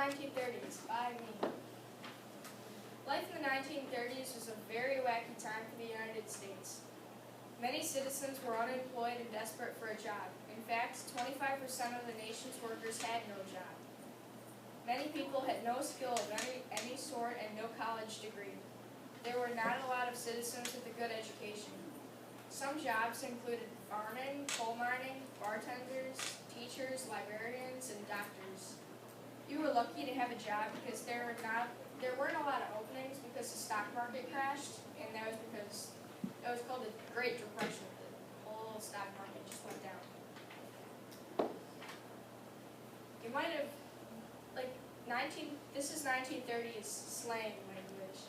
1930s by me. Life in the 1930s was a very wacky time for the United States. Many citizens were unemployed and desperate for a job. In fact, 25% of the nation's workers had no job. Many people had no skill of any sort and no college degree. There were not a lot of citizens with a good education. Some jobs included farming, coal mining, bartenders, teachers, librarians, and doctors. You were lucky to have a job because there weren't a lot of openings because the stock market crashed, and that was because it was called the Great Depression. The whole stock market just went down. You might have, this is 1930s slang language.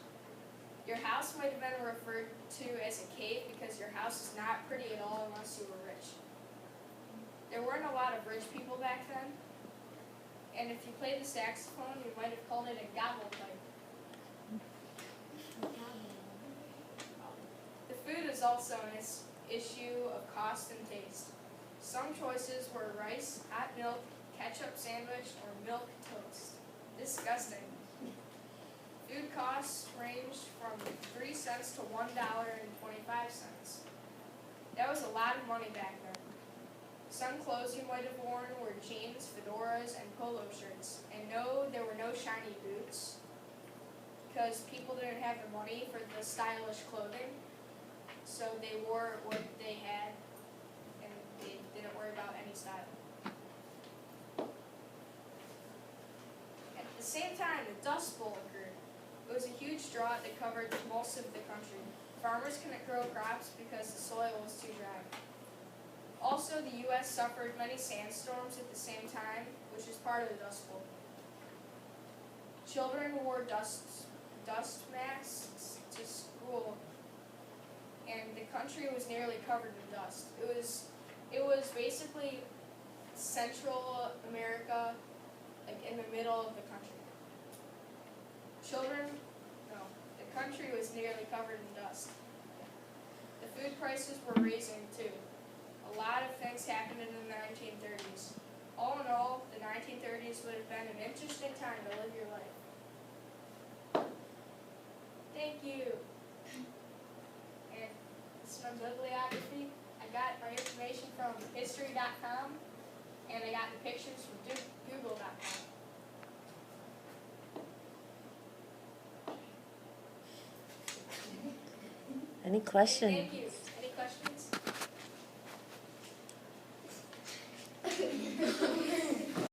Your house might have been referred to as a cave because your house is not pretty at all unless you were rich. There weren't a lot of rich people back then, and if you played the saxophone, you might have called it a gobble pipe. The food is also an issue of cost and taste. Some choices were rice, hot milk, ketchup sandwich, or milk toast. Disgusting. Food costs ranged from 3 cents to $1.25. That was a lot of money back then. Some clothes you might have worn were jeans, fedoras, and polo shirts. And no, there were no shiny boots because people didn't have the money for the stylish clothing. So they wore what they had and they didn't worry about any style. At the same time, the Dust Bowl occurred. It was a huge drought that covered most of the country. Farmers couldn't grow crops because the soil was too dry. Also, the U.S. suffered many sandstorms at the same time, which is part of the Dust Bowl. Children wore dust masks to school, and the country was nearly covered in dust. It was basically Central America, like in the middle of the country. The country was nearly covered in dust. The food prices were raising too. A lot of things happened in the 1930s. All in all, the 1930s would have been an interesting time to live your life. Thank you. And this is my bibliography. I got my information from history.com, and I got the pictures from google.com. Any questions? Thank you.